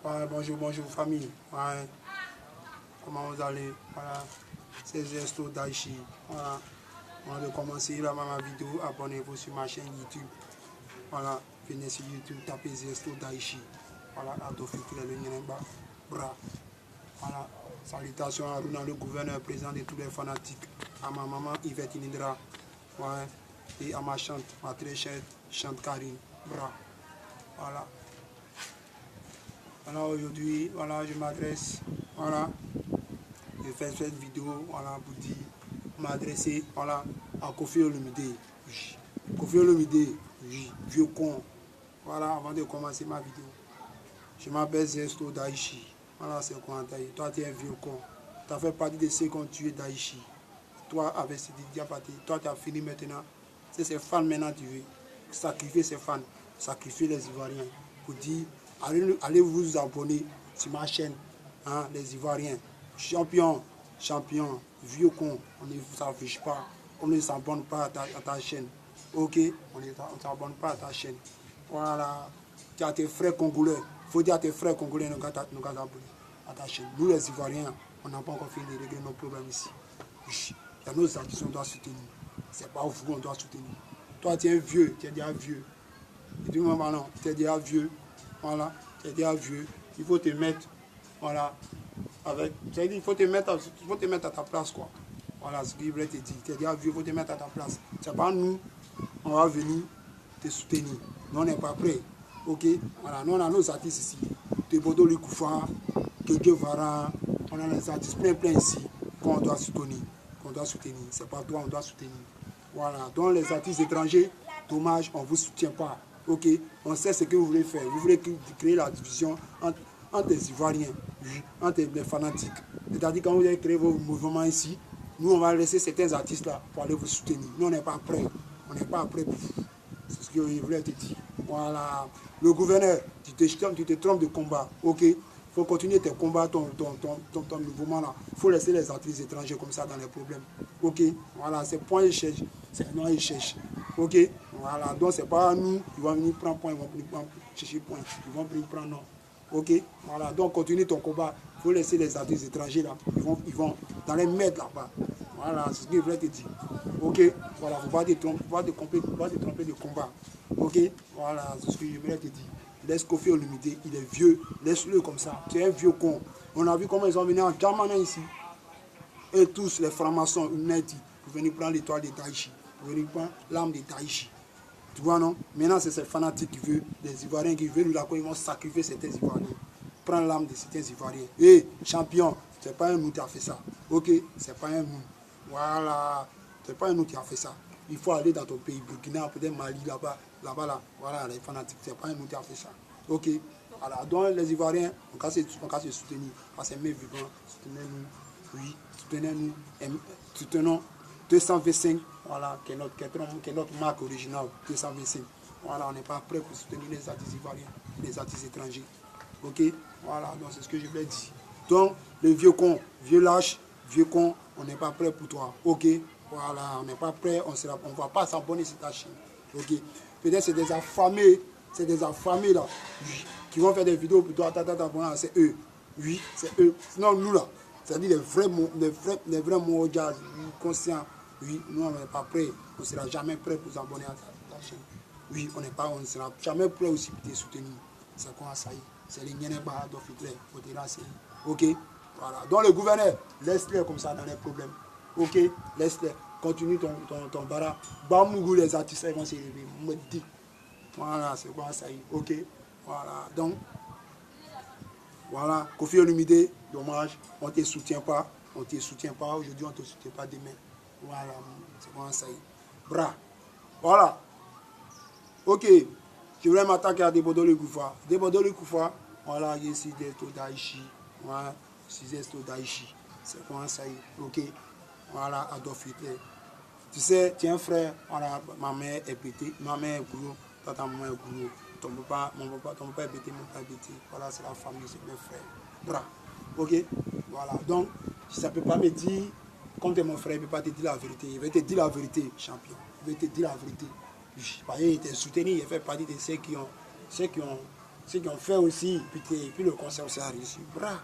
Ouais, bonjour, bonjour famille. Ouais. Comment vous allez? Voilà. C'est Gesto Daichi. Voilà. Avant de commencer ma vidéo, abonnez-vous sur ma chaîne YouTube. Voilà. Venez sur YouTube, tapez Gesto Daichi. Voilà, Bra. Voilà. Salutations à Runa, le gouverneur, président de tous les fanatiques. À ma maman Yvette Inidra. Ouais. Et à ma chante, ma très chère chante Karine. Bra. Voilà. Voilà, aujourd'hui, voilà, je m'adresse, voilà, je fais cette vidéo, voilà, pour dire, m'adresser, voilà, à Kofi Olomide. Oui. Kofi Olomide, oui, vieux con. Voilà, avant de commencer ma vidéo, je m'appelle Gesto Daichi. Voilà, c'est quoi, toi, tu es un vieux con. Tu as fait partie de ceux qui ont tué Daichi. Toi, avec Sidi Diabaté, toi, tu as fini maintenant. C'est ces fans maintenant, tu veux sacrifier ces fans, sacrifier les Ivoiriens, pour dire, allez vous abonner sur ma chaîne, hein, les Ivoiriens. Champion, champion, vieux con, on ne s'affiche pas, on ne s'abonne pas à ta chaîne. Ok, on ne s'abonne pas à ta chaîne. Voilà, tu as tes frères congolais, il faut dire à tes frères congolais nous s'abonner à ta chaîne. Nous les Ivoiriens, on n'a pas encore fini de régler nos problèmes ici. Il y a nos artistes qu'on doit soutenir. C'est pas vous qu'on doit soutenir. Toi, tu es vieux, tu es déjà vieux. Et du moment non, tu es déjà vieux. Voilà, tu es déjà vieux. Il faut te mettre, voilà, avec. Il faut te mettre à ta place, quoi. Voilà ce qu'il voulait te dire. Tu es déjà vieux, il faut te mettre à ta place. C'est pas nous, on va venir te soutenir. Nous, on n'est pas prêts. Ok? Voilà, nous, on a nos artistes ici. Tebodo Likoufa, Kéké Vara, on a les artistes plein ici qu'on doit soutenir. C'est pas toi, on doit soutenir. Voilà, donc les artistes étrangers, dommage, on ne vous soutient pas. Ok, on sait ce que vous voulez faire. Vous voulez créer la division entre les Ivoiriens, entre les fanatiques. C'est-à-dire quand vous avez créé vos mouvements ici, nous on va laisser certains artistes là pour aller vous soutenir. Nous on n'est pas prêts. On n'est pas prêts pour vous. C'est ce que je voulais te dire. Voilà. Le gouverneur, tu te trompes de combat. Ok. Il faut continuer tes combats, ton mouvement là. Il faut laisser les artistes étrangers comme ça dans les problèmes. Ok, voilà, c'est point ils cherchent, c'est non ils cherchent. Ok, voilà, donc c'est pas nous qui vont venir prendre point, ils vont venir chercher point, ils vont venir prendre non. Ok, voilà, donc continue ton combat. Il faut laisser les artistes étrangers là, ils vont dans les mettre là-bas. Voilà, c'est ce que je voulais te dire. Ok, voilà, faut pas te tromper de combat. Ok, voilà, c'est ce que je voulais te dire. Laisse Kofi Olomide, il est vieux, laisse-le comme ça. C'est un vieux con. On a vu comment ils sont venus en Djamana ici. Et tous les francs-maçons united pour venir prendre l'étoile de Daichi, pour venir prendre l'âme de Daichi. Tu vois, non? Maintenant, c'est ces fanatiques qui veulent, les Ivoiriens qui veulent, là, ils vont sacrifier certains Ivoiriens. Prendre l'âme de certains Ivoiriens. Hé, champion, c'est pas un nous qui a fait ça. Ok? C'est pas un nous. Voilà. C'est pas un nous qui a fait ça. Il faut aller dans ton pays, Burkina, peut-être Mali, là-bas, là. Voilà, les fanatiques, c'est pas un nous qui a fait ça. Ok? Voilà. Donc, les Ivoiriens, on va se soutenir. Parce que mes vivants, soutenez-nous. Oui, soutenons 225, voilà, qui est notre marque originale, 225. Voilà, on n'est pas prêt pour soutenir les artistes ivoiriens, les artistes étrangers. Ok, voilà, donc c'est ce que je voulais dire. Donc, le vieux con, vieux lâche, vieux con, on n'est pas prêt pour toi. Ok, voilà, on n'est pas prêt, on ne va pas s'abonner sur ta chaîne. Ok, peut-être c'est des affamés là, qui vont faire des vidéos pour toi, c'est eux. Oui, c'est eux. Sinon, nous là, c'est-à-dire les vrais mots conscients. Oui, nous on n'est pas prêts. On ne sera jamais prêt pour s'abonner à ta chaîne. Oui, on ne sera jamais prêt aussi pour te soutenir. C'est quoi ça? C'est les Nyeneba d'Offitre, ok? Voilà. Donc le gouverneur, laisse-les comme ça dans les problèmes. Ok? Laisse-les. Continue ton bara. Bamougou, les artistes ils vont se lever. Me dit. Voilà, c'est quoi ça? Ok? Voilà. Donc, voilà, Kofi Olomide, dommage, on ne te soutient pas. Aujourd'hui, on ne te soutient pas demain. Voilà, c'est bon, ça y est. Bra. Voilà. Ok, je voulais m'attaquer à Tebodo Likoufa. Tebodo Likoufa, voilà, je suis Gesto Daichi. Voilà, je suis Gesto Daichi. C'est bon, ça y est. Ok, voilà, Adolf Hitler. Tu sais, tu es un frère, voilà, ma mère est pétée, ma mère est gourou, toi ta maman est gourou. Ton papa est pété, mon père est pété. Voilà, c'est la famille, c'est mes frères. Bra. Ok? Voilà. Donc, ça ne peut pas me dire, comme tu es mon frère, il ne peut pas te dire la vérité. Il va te dire la vérité, champion. Il va te dire la vérité. Parce qu'il t'a soutenu, il fait partie de ceux qui ont ceux qui ont fait aussi, puis le concert aussi a réussi. Voilà,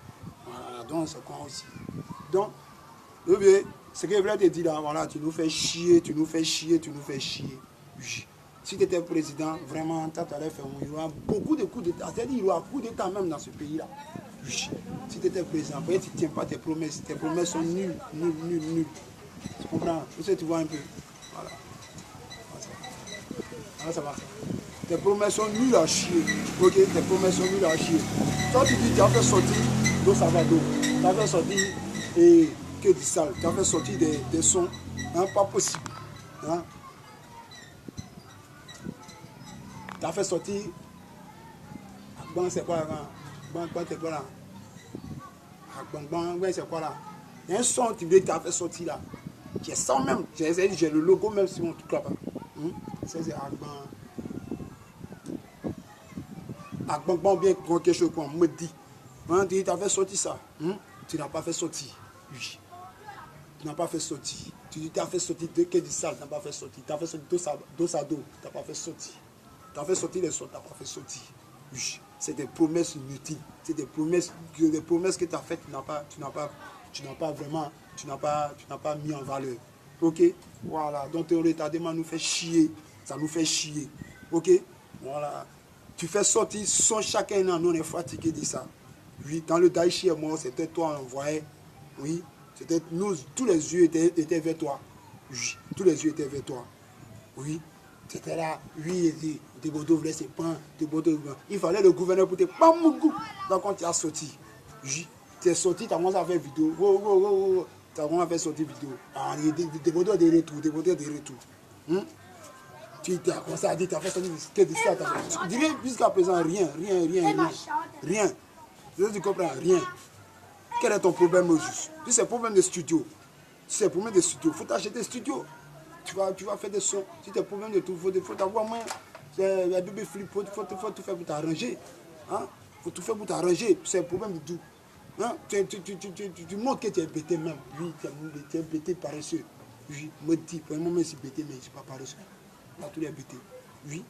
donc c'est quoi aussi. Donc, ce que je voulais te dire là, voilà, tu nous fais chier, tu nous fais chier, tu nous fais chier. Si tu étais président, vraiment, tu allais faire, il y aura beaucoup de coups d'État. C'est-à-dire, il y aura coup d'État même dans ce pays-là. Si tu étais président, après tu ne tiens pas tes promesses sont nulles, nulles. Tu comprends? Tu vois un peu. Voilà. Ça va. Tes promesses sont nulles à chier. Ok, tes promesses sont nulles à chier. Quand tu dis tu as fait sortir d'eau Savado, tu as fait sortir et que du sale, tu as fait sortir des sons, hein, pas possible. Hein? Tu as fait sortir. Bon, c'est quoi là? Bon, c'est quoi là? Bon, ouais, c'est quoi là? Il y a un son que tu as fait sortir là. J'ai ça même. J'ai le logo même sur mon truc là-bas. C'est Agban. Agban, bien quelque chose qu'on me dit. Hein, tu as fait sortir ça. Tu n'as pas fait sortir. Oui. Tu n'as pas fait sortir. Tu as fait sortir de que du sale, tu n'as pas fait sortir. Tu as fait sortir dos à dos, tu n'as pas fait sortir. Tu as fait sortir les sons, tu n'as pas fait sortir. Oui. C'est des promesses inutiles. C'est des promesses que tu as faites, tu n'as pas mis en valeur. Ok? Voilà. Donc ton retardement nous fait chier. Ça nous fait chier. Ok? Voilà. Tu fais sortir son chacun an, nous on est fatigué de ça. Oui, quand le Daïchi est mort, c'était toi on voyait. Oui. C'était nous, tous les yeux étaient vers toi. Oui. Tous les yeux étaient vers toi. Oui. C'était là, oui, Tebodo voulait ses pains, il fallait le gouverneur pour te pamougou. Donc quand tu as sorti, oui, tu es sorti, tu as commencé à faire vidéo. Tu as commencé à faire sortir vidéo. Tebodo de retour. Tu as commencé à dire, tu as fait sortir que de ça. Je dirais jusqu'à présent, rien. Tu comprends, rien. Quel est ton problème au juste? Si c'est un problème de studio, il faut t'acheter des studios. Tu vas faire des sons. Si tu as problème de tout, il faut t'avoir moins. La bébé flip, il faut tout faire pour t'arranger. Hein? Faut tout faire pour t'arranger. C'est un problème de tout. Hein? Tu montres que tu es bêté même. Oui, tu es bêté paresseux. Oui, me dis, pour un moment, je suis bêté, mais je ne suis pas paresseux. Là, tous les bêtés. Oui.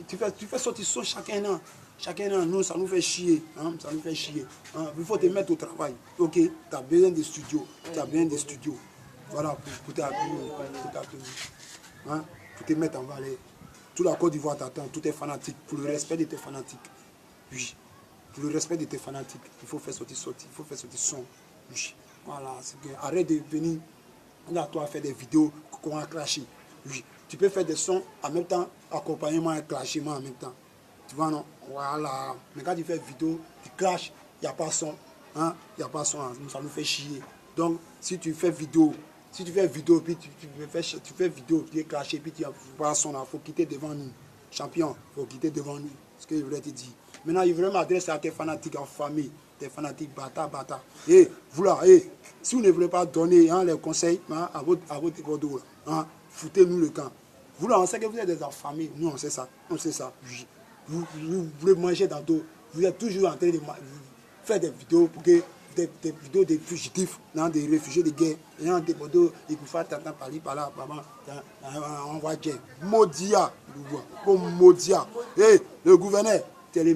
Tu fais sortir son chacun an. Chacun an, nous, ça nous fait chier. Hein? Ça nous fait chier. Hein? Il faut te mettre au travail. Ok? Tu as besoin de studios. Voilà, pour t'appuyer, hein, pour te mettre en valeur. Tout la Côte d'Ivoire t'attend, tout est fanatique, pour le respect de tes fanatiques. Oui, pour le respect de tes fanatiques, il faut faire sortir, il faut faire sortir son. Oui, voilà, arrête de venir, là, toi, faire des vidéos qu'on a clashé. Oui, tu peux faire des sons en même temps, accompagnement et clashement en même temps. Tu vois, non? Voilà, mais quand tu fais vidéo, tu clashes, il n'y a pas son, hein, il n'y a pas son, ça nous fait chier. Donc, si tu fais vidéo, puis tu fais vidéo, tu es clashé, puis tu vas son là, il faut quitter devant nous. Champion, il faut quitter devant nous. C'est ce que je voulais te dire. Maintenant, je voulais m'adresser à tes fanatiques en famille, tes fanatiques bata. Et vous là, si vous ne voulez pas donner les conseils à votre bordeaux, foutez-nous le camp. Vous là, on sait que vous êtes des affamés. Nous, on sait ça. Vous voulez manger dans l'eau. Vous êtes toujours en train de faire des vidéos pour que des vidéos des fugitifs, des réfugiés de guerre, des modos, ils peuvent faire t'entendre parler par là, on va dire, Maudia, le gouverneur, tu es les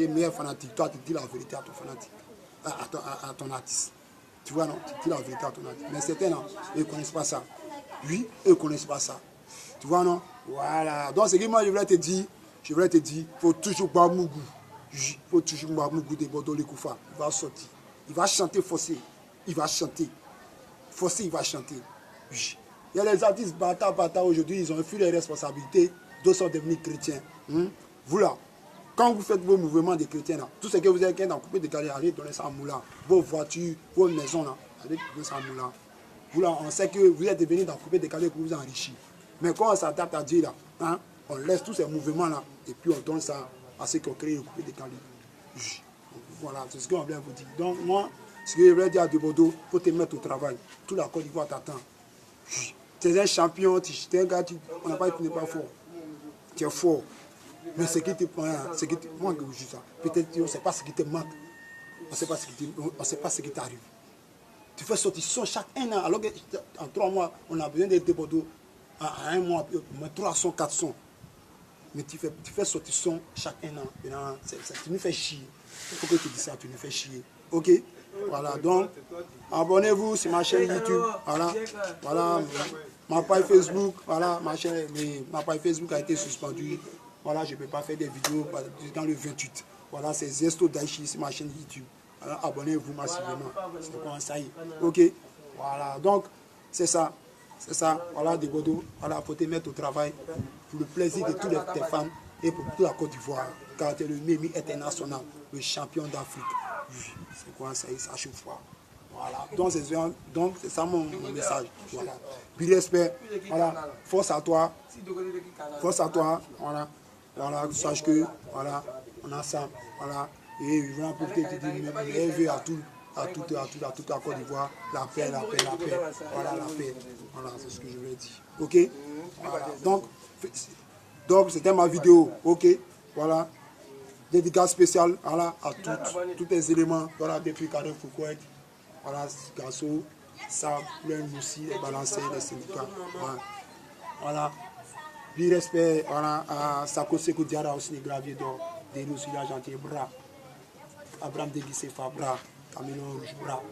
meilleurs fanatiques, toi tu dis la vérité à ton fanatique, à ton artiste, tu vois non, tu dis la vérité à ton artiste, mais certains non, ils ne connaissent pas ça, oui, ils ne connaissent pas ça, tu vois non, voilà, donc c'est que moi je voulais te dire, il faut toujours boire Mougou. Il faut toujours Mougou de Bordeaux les Koufa. Il va sortir. Il va chanter forcé. Il va chanter. Oui. Il y a les artistes bata aujourd'hui, ils ont fui les responsabilités. D'autres sont devenus chrétiens. Vous là, quand vous faites vos mouvements de chrétiens, là, tout ce que vous avez dans le coupé de carrière, allez donner ça à Moula. Vos voitures, vos maisons, là, allez donner ça à Moula. Vous là, on sait que vous êtes devenus dans le coupé de carrière pour vous enrichir. Mais quand on s'adapte à Dieu, là, on laisse tous ces mouvements-là et puis on donne ça à ceux qui ont créé le coupé de Cali. Voilà, c'est ce qu'on vient vous dire. Donc moi, ce que je voulais dire à Debodo, il faut te mettre au travail. Tout la Côte d'Ivoire t'attend. Tu es un champion, tu es un gars, on n'a pas, tu n'es pas fort. Tu es fort. Mais ce qui te prend, moi je dis ça. Peut-être on ne sait pas ce qui te manque. On ne sait pas ce qui t'arrive. Tu fais sortir son chaque un an, alors qu'en 3 mois, on a besoin de Debodo. À 1 mois, 300, 400. mais tu fais sortir son chaque un an. Maintenant, tu nous fais chier. Il faut que tu dises ça, tu nous fais chier. Ok? Voilà, donc, abonnez-vous sur ma chaîne YouTube. Voilà, voilà, ma page Facebook, voilà, ma page Facebook a été suspendue. Voilà, je ne peux pas faire des vidéos dans le 28. Voilà, c'est Zesto Daichi, c'est ma chaîne YouTube. Alors, abonnez-vous massivement. C'est comme ça y est. Ok? Voilà, donc, c'est ça. C'est ça. Voilà, des Bodo. Voilà, il faut te mettre au travail pour le plaisir de tous tes fans et pour toute la Côte d'Ivoire. Car tu es le Mimi international, le champion d'Afrique. C'est quoi ça y est, ça chauffe froid. Voilà, donc c'est ça mon message. Voilà. Puis respect, voilà, force à toi, voilà, voilà, sache que, voilà, on a ça, voilà, et je vais en profiter de dire, rêver à toute la Côte d'Ivoire, la paix, voilà, la paix, voilà, c'est ce que je voulais dire, ok, voilà, donc c'était ma vidéo, ok, voilà, dédicace spéciale, voilà, à tous les éléments, voilà, depuis Karim Foucault. Voilà, Gasso, ça, plein aussi, les balancers, les syndicats. Voilà. Puis respect, voilà, à Sako Seko Diara aussi, les graviers d'or, des nous sur l'Argentine, bras. Abraham Deguissé Fabra, Camilo Rouge Bras,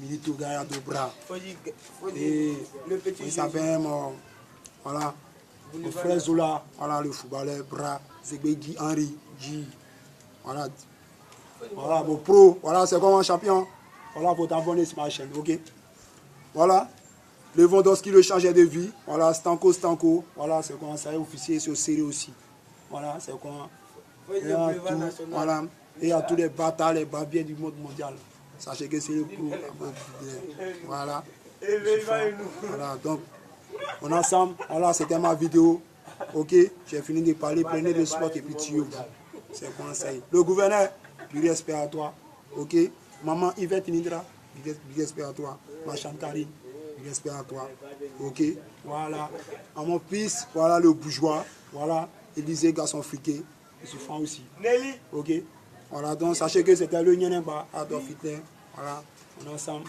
Milito Gayado Bras. Et il s'appelle, voilà, mon frère Zola, voilà, le footballeur Bras, Zegbegi Henry, G. Voilà, voilà, mon pro, voilà, c'est comme un champion. Voilà, faut t'abonner sur ma chaîne, ok? Voilà, Lewandowski, le changeur de vie. Voilà, Stanko, voilà, c'est quoi ça, officier sur série aussi. Voilà, c'est quoi. Voilà, et il y a tous les bâtards, les barbiers du monde mondial. Sachez que c'est le pro. Voilà. Voilà, donc, on est ensemble. Voilà, c'était ma vidéo. Ok, j'ai fini de parler, prenez le sport et puis tu c'est quoi ça. Le gouverneur, du respect à toi, ok? Maman Yvette Nindra, du respect à toi. Ma Chantarine, du respect à toi. Ok, voilà. À mon fils, voilà le bourgeois. Voilà, Élisée Garçon Friqué. Je suis fan aussi. Ok, voilà. Donc sachez que c'était le Nyeneba, Adolf Hitler. Voilà, on est ensemble.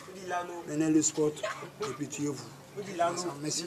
Menez le sport et puis tuez-vous. Merci.